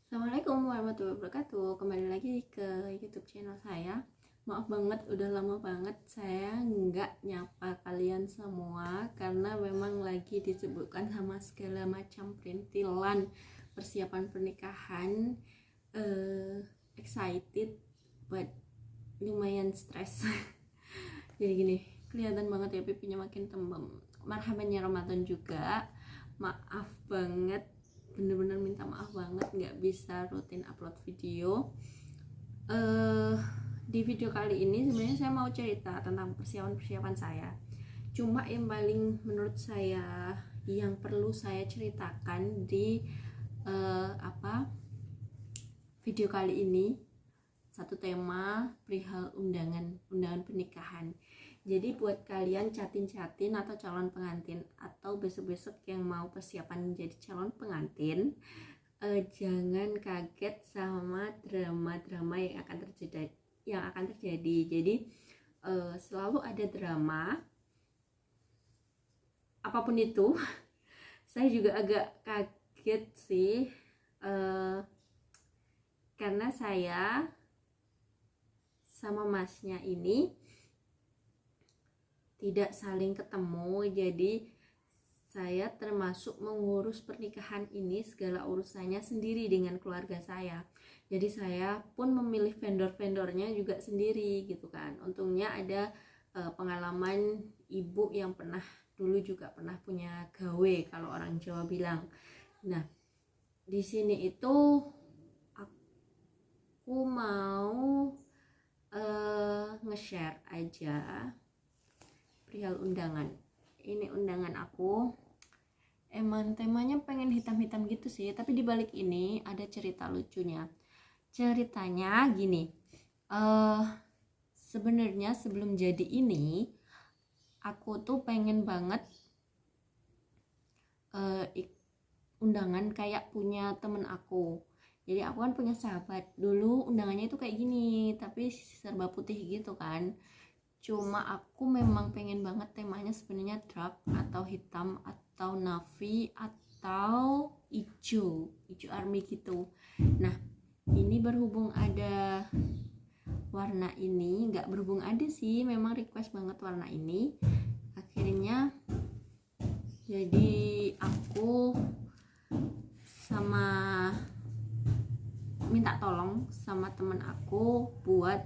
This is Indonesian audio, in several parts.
Assalamualaikum warahmatullahi wabarakatuh. Kembali lagi ke YouTube channel saya. Maaf banget, udah lama banget saya nggak nyapa kalian semua karena memang lagi disibukkan sama segala macam perintilan persiapan pernikahan. Excited, but lumayan stres. Jadi gini, kelihatan banget ya pipinya makin tembem. Marhabannya Ramadan juga. Maaf banget, bener-bener minta maaf banget nggak bisa rutin upload video. Di video kali ini sebenarnya saya mau cerita tentang persiapan saya. Cuma yang paling menurut saya yang perlu saya ceritakan di video kali ini, satu tema perihal undangan pernikahan. Jadi buat kalian catin-catin atau calon pengantin atau besok-besok yang mau persiapan menjadi calon pengantin, jangan kaget sama drama-drama yang akan terjadi. Jadi selalu ada drama apapun itu. Saya juga agak kaget sih, karena saya sama masnya ini tidak saling ketemu. Jadi saya termasuk mengurus pernikahan ini, segala urusannya sendiri dengan keluarga saya. Jadi saya pun memilih vendor-vendornya juga sendiri gitu kan. Untungnya ada pengalaman ibu yang dulu juga pernah punya gawe, kalau orang Jawa bilang. Nah, di sini itu aku mau nge-share aja perihal undangan. Ini undangan aku, emang temanya pengen hitam-hitam gitu sih, tapi dibalik ini ada cerita lucunya. Ceritanya gini, sebenarnya sebelum jadi ini aku tuh pengen banget undangan kayak punya temen aku. Jadi aku kan punya sahabat, dulu undangannya itu kayak gini tapi serba putih gitu kan. Cuma aku memang pengen banget temanya sebenarnya dark atau hitam atau navy atau hijau army gitu. Nah, ini berhubung ada warna ini, nggak berhubung ada sih, memang request banget warna ini. Akhirnya jadi aku minta tolong sama temen aku buat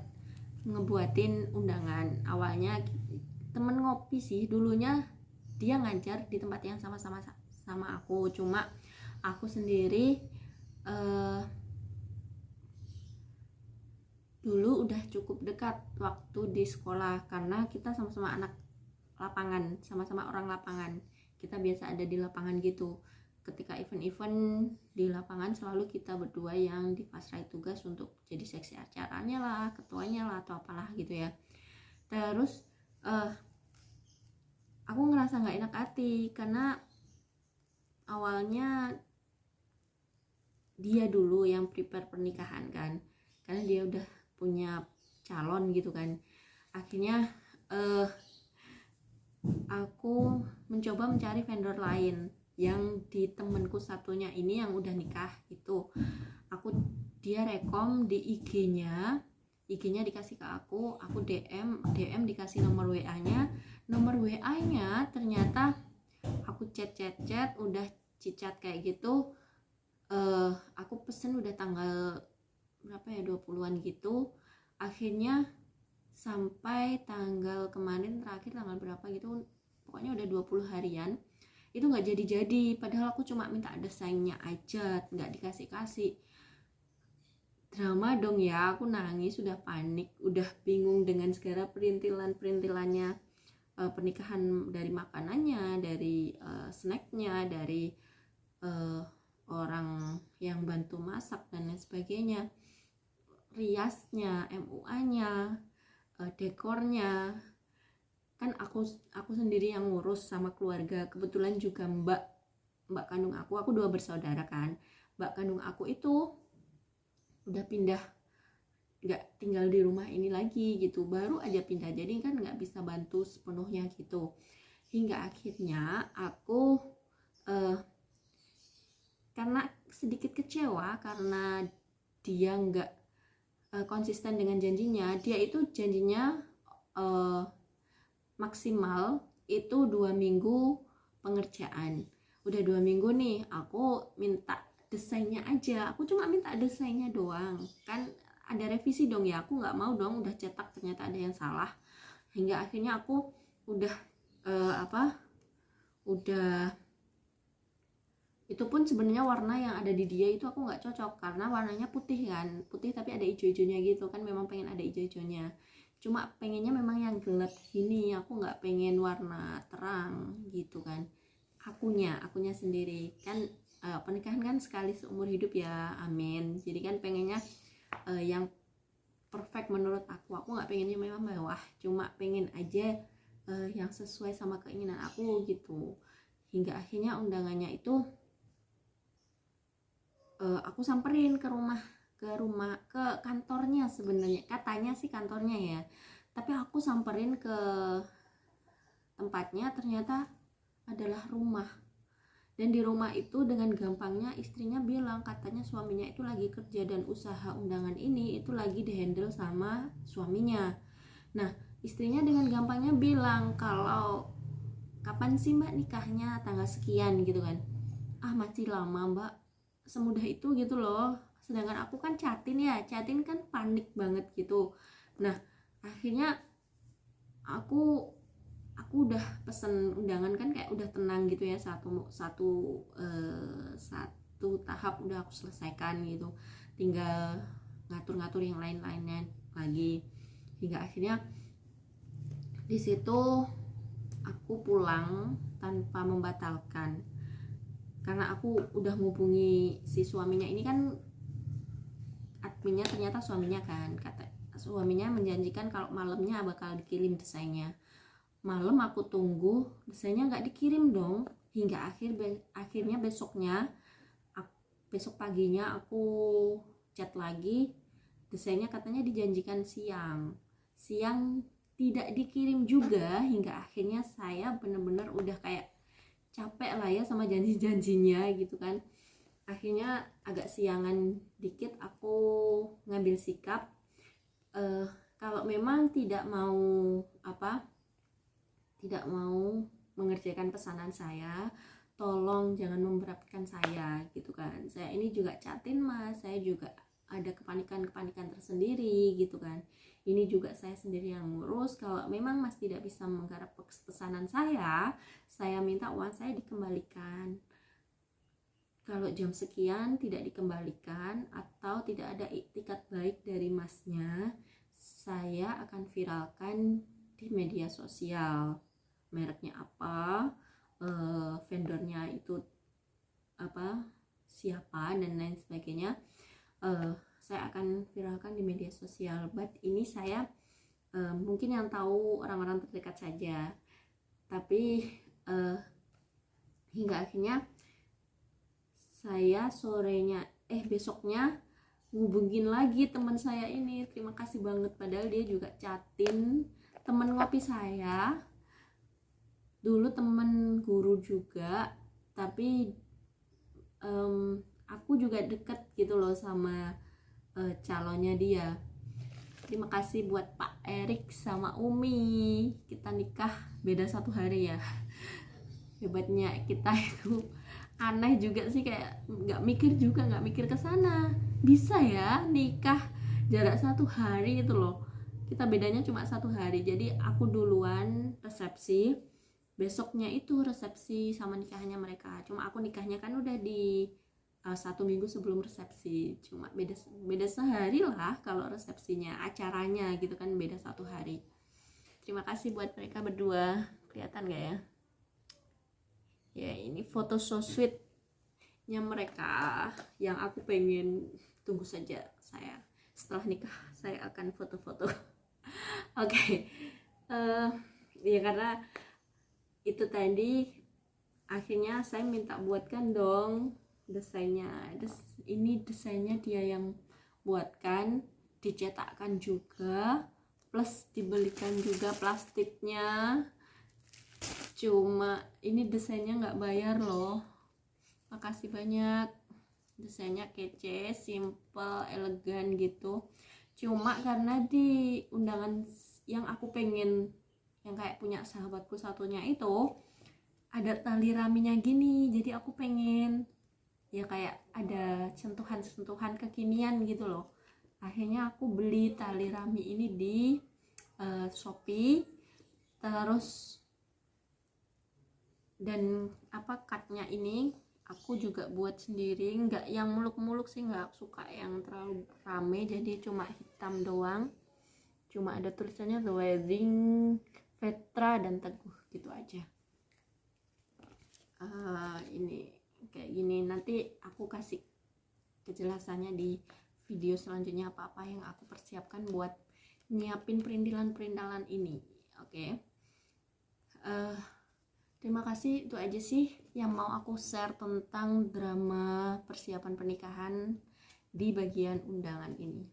ngebuatin undangan. Awalnya temen ngopi sih, dulunya dia ngajar di tempat yang sama-sama sama aku, cuma aku sendiri dulu udah cukup dekat waktu di sekolah karena kita sama-sama anak lapangan, sama-sama orang lapangan. Kita biasa ada di lapangan gitu. Ketika event-event di lapangan selalu kita berdua yang dipasrai tugas untuk jadi seksi acaranya lah, ketuanya lah, atau apalah gitu ya. Terus aku ngerasa nggak enak hati karena awalnya dia dulu yang prepare pernikahan kan, karena dia udah punya calon gitu kan. Akhirnya aku mencoba mencari vendor lain yang di temenku satunya ini yang udah nikah itu. Dia rekom di IG-nya dikasih ke aku DM dikasih nomor WA-nya. Nomor WA-nya ternyata aku chat udah cicat kayak gitu. Aku pesen udah tanggal berapa ya, 20-an gitu. Akhirnya sampai tanggal kemarin terakhir tanggal berapa gitu, pokoknya udah 20 harian itu nggak jadi, padahal aku cuma minta desainnya aja, nggak dikasih. Drama dong ya, aku nangis, udah panik, udah bingung dengan segala perintilannya pernikahan, dari makanannya, dari snacknya, dari orang yang bantu masak dan lain sebagainya, riasnya, MUA-nya, dekornya. Kan aku sendiri yang ngurus sama keluarga. Kebetulan juga mbak kandung aku 2 bersaudara kan. Mbak kandung aku itu udah pindah, nggak tinggal di rumah ini lagi gitu, baru aja pindah, jadi kan nggak bisa bantu sepenuhnya gitu. Hingga akhirnya aku karena sedikit kecewa karena dia nggak konsisten dengan janjinya. Dia itu janjinya maksimal itu 2 minggu pengerjaan. Udah 2 minggu nih, aku minta desainnya aja, aku cuma minta desainnya doang, kan ada revisi dong ya, aku nggak mau dong udah cetak ternyata ada yang salah. Hingga akhirnya aku udah udah itu pun sebenarnya warna yang ada di dia itu aku nggak cocok karena warnanya putih kan, putih tapi ada hijau-hijaunya gitu kan, memang pengen ada hijau-hijaunya, cuma pengennya memang yang gelap gini, aku nggak pengen warna terang gitu kan, akunya sendiri kan. Pernikahan kan sekali seumur hidup ya, amin, jadi kan pengennya yang perfect menurut aku nggak pengennya memang mewah, cuma pengen aja yang sesuai sama keinginan aku gitu. Hingga akhirnya undangannya itu aku samperin ke kantornya, sebenarnya katanya sih kantornya ya, tapi aku samperin ke tempatnya, ternyata adalah rumah. Dan di rumah itu dengan gampangnya istrinya bilang katanya suaminya itu lagi kerja dan usaha undangan ini itu lagi dihandle sama suaminya. Nah, istrinya dengan gampangnya bilang kalau kapan sih mbak nikahnya, tanggal sekian gitu kan. Masih lama mbak, semudah itu gitu loh. Sedangkan aku kan chatin kan panik banget gitu. Nah, akhirnya aku udah pesen undangan kan kayak udah tenang gitu ya, satu tahap udah aku selesaikan gitu, tinggal ngatur-ngatur yang lain-lainnya lagi. Hingga akhirnya di situ aku pulang tanpa membatalkan, karena aku udah ngubungi si suaminya ini kan, adminnya ternyata suaminya kan, kata suaminya menjanjikan kalau malamnya bakal dikirim desainnya. Malam aku tunggu, desainnya nggak dikirim dong. Hingga akhirnya besok paginya aku chat lagi, desainnya katanya dijanjikan siang tidak dikirim juga. Hingga akhirnya saya bener-bener udah kayak capek lah ya sama janji-janjinya gitu kan. Akhirnya agak siangan dikit aku ngambil sikap, kalau memang tidak mau mengerjakan pesanan saya, tolong jangan memberatkan saya gitu kan. Saya ini juga chatin mas, saya juga ada kepanikan tersendiri gitu kan. Ini juga saya sendiri yang ngurus. Kalau memang mas tidak bisa menggarap pesanan saya minta uang saya dikembalikan. Kalau jam sekian tidak dikembalikan atau tidak ada iktikat baik dari masnya, saya akan viralkan di media sosial. Mereknya apa, vendornya itu siapa dan lain sebagainya, saya akan viralkan di media sosial. But ini saya mungkin yang tahu orang-orang terdekat saja, tapi hingga akhirnya saya besoknya ngubungin lagi teman saya ini, terima kasih banget, padahal dia juga chatin teman ngopi saya dulu, temen guru juga, tapi aku juga deket gitu loh sama calonnya dia. Terima kasih buat Pak Erik sama Umi, kita nikah beda 1 hari ya. Hebatnya kita itu, aneh juga sih, kayak nggak mikir ke sana, bisa ya nikah jarak 1 hari itu loh, kita bedanya cuma 1 hari. Jadi aku duluan resepsi, besoknya itu resepsi sama nikahnya mereka. Cuma aku nikahnya kan udah di 1 minggu sebelum resepsi, cuma beda sehari lah kalau resepsinya, acaranya gitu kan beda 1 hari. Terima kasih buat mereka berdua, kelihatan gak ya? Ya ini foto so sweetnya mereka yang aku pengen, tunggu saja saya setelah nikah saya akan foto-foto. Oke. Ya karena itu tadi akhirnya saya minta buatkan dong desainnya. Ini desainnya dia yang buatkan, dicetakkan juga, plus dibelikan juga plastiknya. Cuma ini desainnya nggak bayar loh, makasih banyak. desainnya kece, simple, elegan gitu. Cuma karena di undangan yang aku pengen, yang kayak punya sahabatku satunya itu ada tali raminya gini, jadi aku pengen ya kayak ada sentuhan-sentuhan kekinian gitu loh. Akhirnya aku beli tali rami ini di Shopee. Terus dan cutnya ini aku juga buat sendiri, nggak yang muluk-muluk sih, nggak suka yang terlalu rame, jadi cuma hitam doang, cuma ada tulisannya The Wedding, Petra, dan Teguh gitu aja. Ini kayak gini, nanti aku kasih kejelasannya di video selanjutnya apa-apa yang aku persiapkan buat nyiapin perintilan-perintilan ini. Oke. Terima kasih, itu aja sih yang mau aku share tentang drama persiapan pernikahan di bagian undangan ini.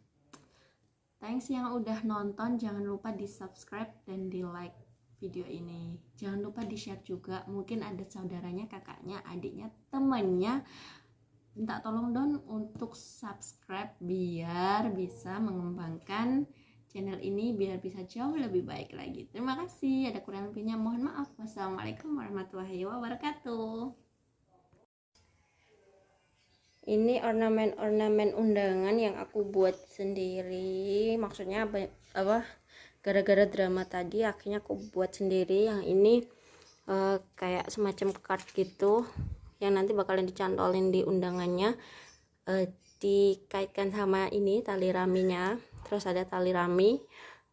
Thanks yang udah nonton, jangan lupa di subscribe dan di like video ini. Jangan lupa di share juga, mungkin ada saudaranya, kakaknya, adiknya, temannya. Minta tolong dong untuk subscribe biar bisa mengembangkan channel ini, biar bisa jauh lebih baik lagi. Terima kasih, ada kurang lebihnya mohon maaf. Wassalamualaikum warahmatullahi wabarakatuh. Ini ornamen-ornamen undangan yang aku buat sendiri. Maksudnya apa? Gara-gara drama tadi akhirnya aku buat sendiri. Yang ini kayak semacam card gitu yang nanti bakalan dicantolin di undangannya, dikaitkan sama ini tali raminya. Terus ada tali rami,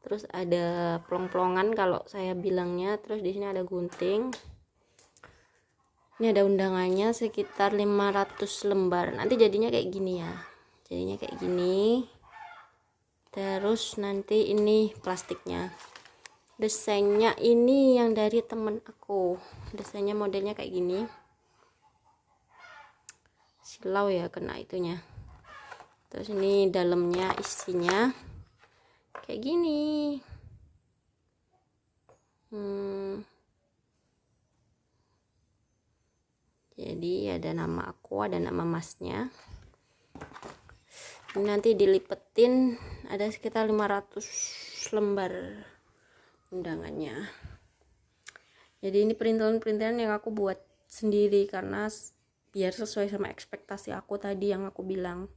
terus ada plong-plongan kalau saya bilangnya, terus di sini ada gunting. Ini ada undangannya sekitar 500 lembar. Nanti jadinya kayak gini ya. Jadinya kayak gini. Terus nanti ini plastiknya. Desainnya ini yang dari temen aku. Desainnya modelnya kayak gini. Silau ya kena itunya. Terus ini dalamnya isinya kayak gini. Jadi ada nama aku, ada nama masnya. Ini nanti dilipetin, ada sekitar 500 lembar undangannya. Jadi ini perintilan-perintilan yang aku buat sendiri karena biar sesuai sama ekspektasi aku tadi yang aku bilang.